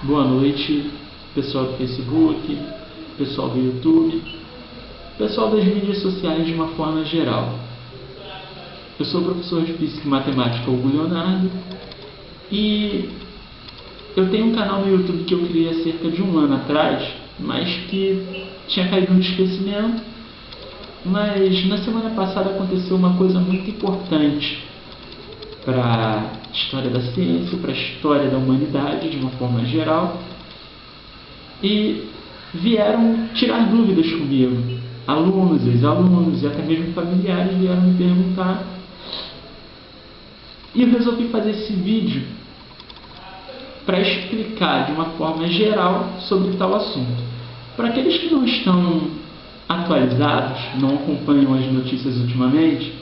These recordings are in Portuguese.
Boa noite, pessoal do Facebook, pessoal do YouTube, pessoal das mídias sociais de uma forma geral. Eu sou o professor de Física e Matemática Hugo Leonardo e eu tenho um canal no YouTube que eu criei há cerca de um ano atrás, mas que tinha caído no esquecimento. Mas na semana passada aconteceu uma coisa muito importante para a história da ciência, para a história da humanidade de uma forma geral, e vieram tirar dúvidas comigo. Alunos, ex-alunos e até mesmo familiares vieram me perguntar, e eu resolvi fazer esse vídeo para explicar de uma forma geral sobre tal assunto. Para aqueles que não estão atualizados, não acompanham as notícias ultimamente,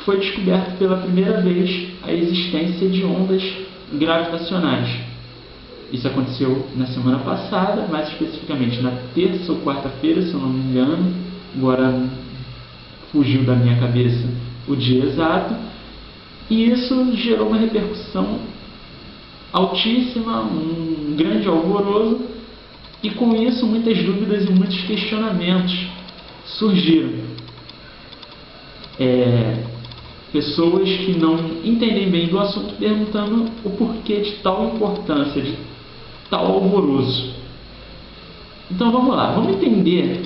foi descoberto pela primeira vez a existência de ondas gravitacionais. Isso aconteceu na semana passada, mais especificamente na terça ou quarta-feira, se eu não me engano. Agora fugiu da minha cabeça o dia exato. E isso gerou uma repercussão altíssima, um grande alvoroço, e com isso muitas dúvidas e muitos questionamentos surgiram. Pessoas que não entendem bem do assunto perguntando o porquê de tal importância, de tal alvoroço. Então vamos lá, vamos entender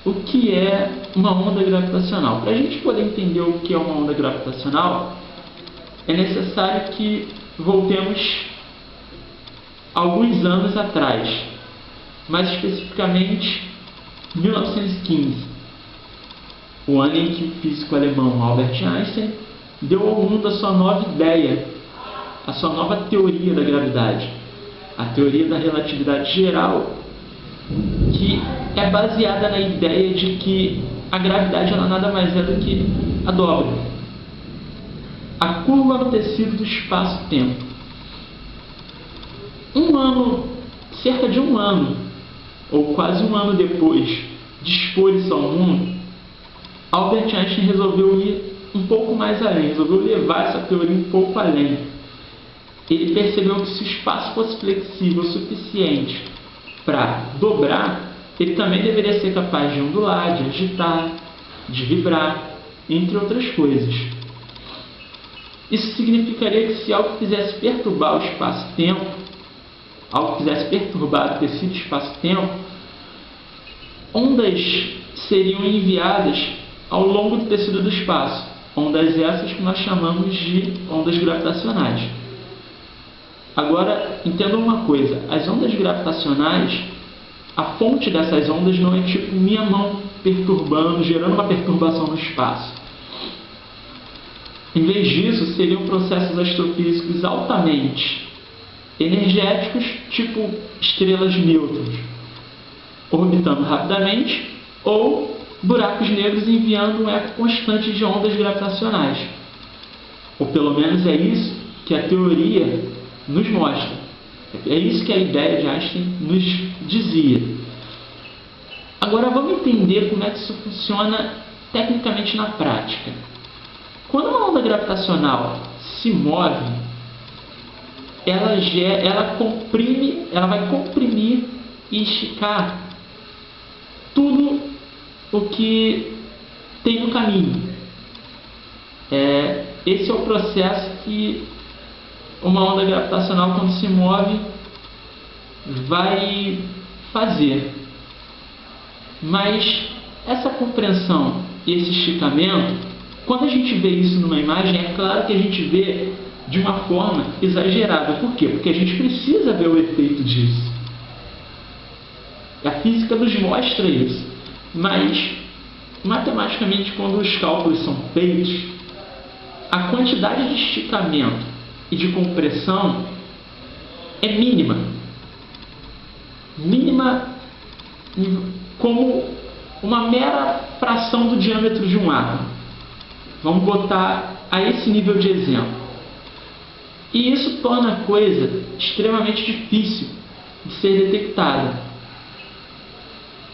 o que é uma onda gravitacional. Para a gente poder entender o que é uma onda gravitacional, é necessário que voltemos alguns anos atrás, mais especificamente 1915. O ano em que o físico alemão Albert Einstein deu ao mundo a sua nova ideia, a sua nova teoria da gravidade, a teoria da relatividade geral, que é baseada na ideia de que a gravidade ela nada mais é do que a dobra, a curva no tecido do espaço-tempo. Cerca de um ano, ou quase um ano depois de expor isso ao mundo, Albert Einstein resolveu ir um pouco mais além, resolveu levar essa teoria um pouco além. Ele percebeu que se o espaço fosse flexível o suficiente para dobrar, ele também deveria ser capaz de ondular, de agitar, de vibrar, entre outras coisas. Isso significaria que se algo quisesse perturbar o espaço-tempo, algo quisesse perturbar o tecido espaço-tempo, ondas seriam enviadas ao longo do tecido do espaço, ondas essas que nós chamamos de ondas gravitacionais. Agora, entendam uma coisa, as ondas gravitacionais, a fonte dessas ondas não é tipo minha mão perturbando, gerando uma perturbação no espaço. Em vez disso, seriam processos astrofísicos altamente energéticos, tipo estrelas nêutrons, orbitando rapidamente, ou buracos negros enviando um eco constante de ondas gravitacionais. Ou pelo menos é isso que a teoria nos mostra. É isso que a ideia de Einstein nos dizia. Agora vamos entender como é que isso funciona tecnicamente na prática. Quando uma onda gravitacional se move, ela vai comprimir e esticar tudo o que tem no caminho. Esse é o processo que uma onda gravitacional, quando se move, vai fazer. Mas essa compreensão e esse esticamento, quando a gente vê isso numa imagem, é claro que a gente vê de uma forma exagerada. Por quê? Porque a gente precisa ver o efeito disso. A física nos mostra isso. Mas, matematicamente, quando os cálculos são feitos, a quantidade de esticamento e de compressão é mínima. Mínima como uma mera fração do diâmetro de um átomo. Vamos botar a esse nível de exemplo. E isso torna a coisa extremamente difícil de ser detectada.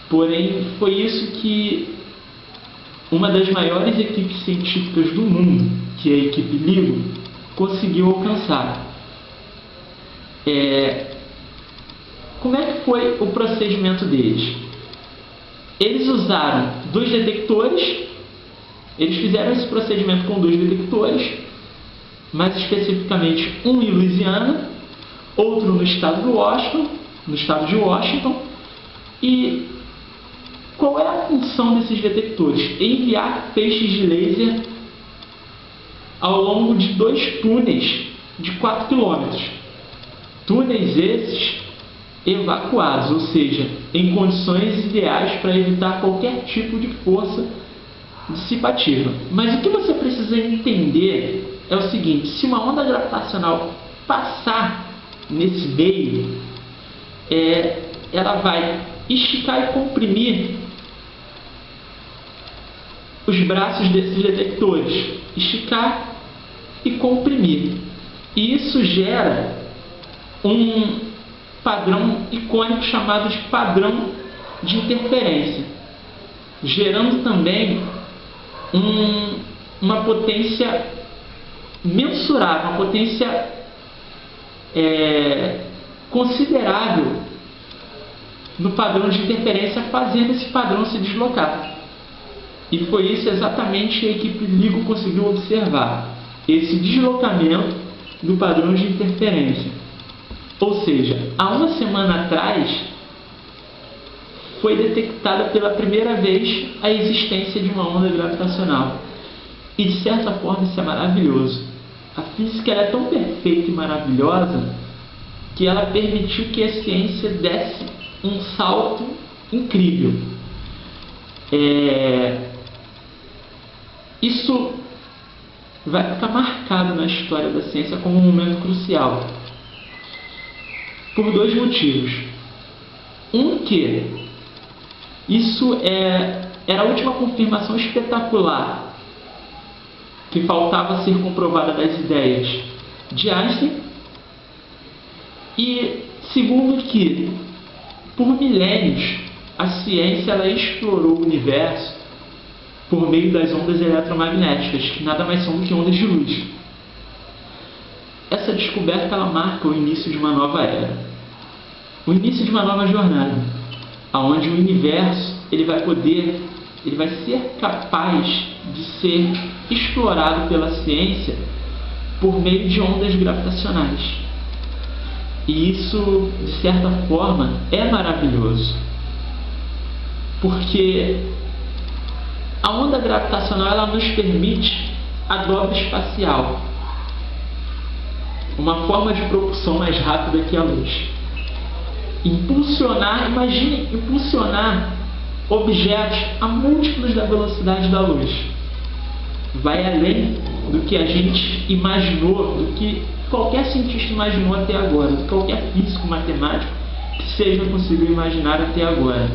Porém, foi isso que uma das maiores equipes científicas do mundo, que é a equipe LIGO, conseguiu alcançar. foi o procedimento deles? Eles usaram 2 detectores, eles fizeram esse procedimento com 2 detectores, mais especificamente um em Louisiana, outro no estado de Washington. E qual é a função desses detectores? Enviar feixes de laser ao longo de 2 túneis de 4 km. Túneis esses evacuados, ou seja, em condições ideais para evitar qualquer tipo de força dissipativa. Mas o que você precisa entender é o seguinte: se uma onda gravitacional passar nesse meio, ela vai esticar e comprimir os braços desses detectores, esticar e comprimir. E isso gera um padrão icônico chamado de padrão de interferência, gerando também uma potência mensurável, uma potência considerável no padrão de interferência, fazendo esse padrão se deslocar. E foi isso exatamente que a equipe LIGO conseguiu observar, esse deslocamento do padrão de interferência. Ou seja, há uma semana atrás foi detectada pela primeira vez a existência de uma onda gravitacional. E de certa forma isso é maravilhoso. A física ela é tão perfeita e maravilhosa que ela permitiu que a ciência desse um salto incrível. Isso vai ficar marcado na história da ciência como um momento crucial, por 2 motivos. Que isso era a última confirmação espetacular que faltava ser comprovada das ideias de Einstein, e segundo que por milênios a ciência ela explorou o universo por meio das ondas eletromagnéticas, que nada mais são do que ondas de luz. Essa descoberta ela marca o início de uma nova era, o início de uma nova jornada, aonde o universo ele vai ser capaz de ser explorado pela ciência por meio de ondas gravitacionais. E isso, de certa forma, é maravilhoso, porque a onda gravitacional ela nos permite a dobra espacial, uma forma de propulsão mais rápida que a luz. Imagine impulsionar objetos a múltiplos da velocidade da luz. Vai além do que a gente imaginou, do que qualquer cientista imaginou até agora, do que qualquer físico, matemático que seja possível imaginar até agora.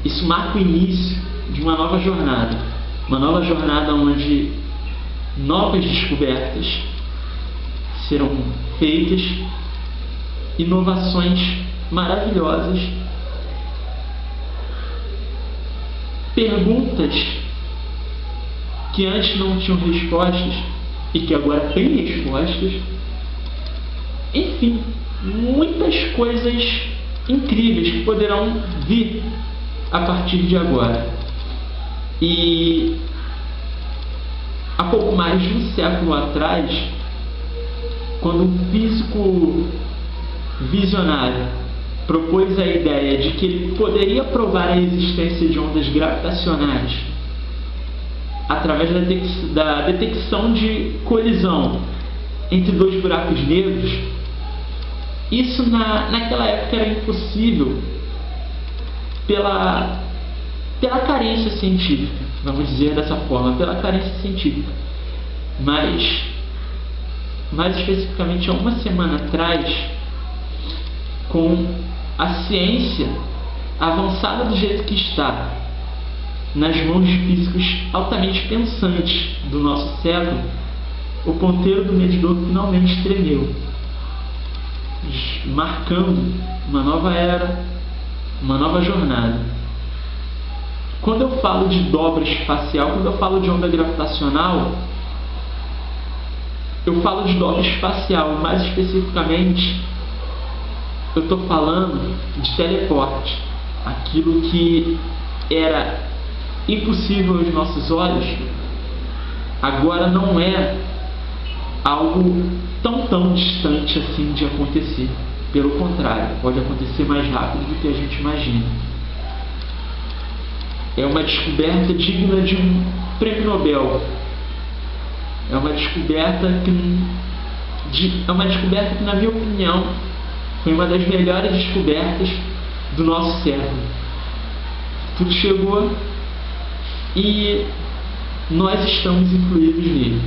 Isso marca o início de uma nova jornada onde novas descobertas serão feitas, inovações maravilhosas, perguntas que antes não tinham respostas e que agora têm respostas. Enfim, muitas coisas incríveis que poderão vir a partir de agora. E há pouco mais de um século atrás, quando um físico visionário propôs a ideia de que ele poderia provar a existência de ondas gravitacionais através da detecção de colisão entre 2 buracos negros, isso naquela época era impossível pela carência científica, vamos dizer dessa forma, pela carência científica. Mas, mais especificamente há uma semana atrás, com a ciência avançada do jeito que está, nas mãos de físicos altamente pensantes do nosso século, o ponteiro do medidor finalmente tremeu, marcando uma nova era, uma nova jornada. Quando eu falo de dobra espacial, quando eu falo de onda gravitacional, eu falo de dobra espacial, mais especificamente eu estou falando de teleporte, aquilo que era impossível aos nossos olhos, agora não é algo tão distante assim de acontecer. Pelo contrário, pode acontecer mais rápido do que a gente imagina. É uma descoberta digna de um prêmio Nobel. É uma descoberta que, na minha opinião, foi uma das melhores descobertas do nosso século. Tudo chegou e nós estamos incluídos nele.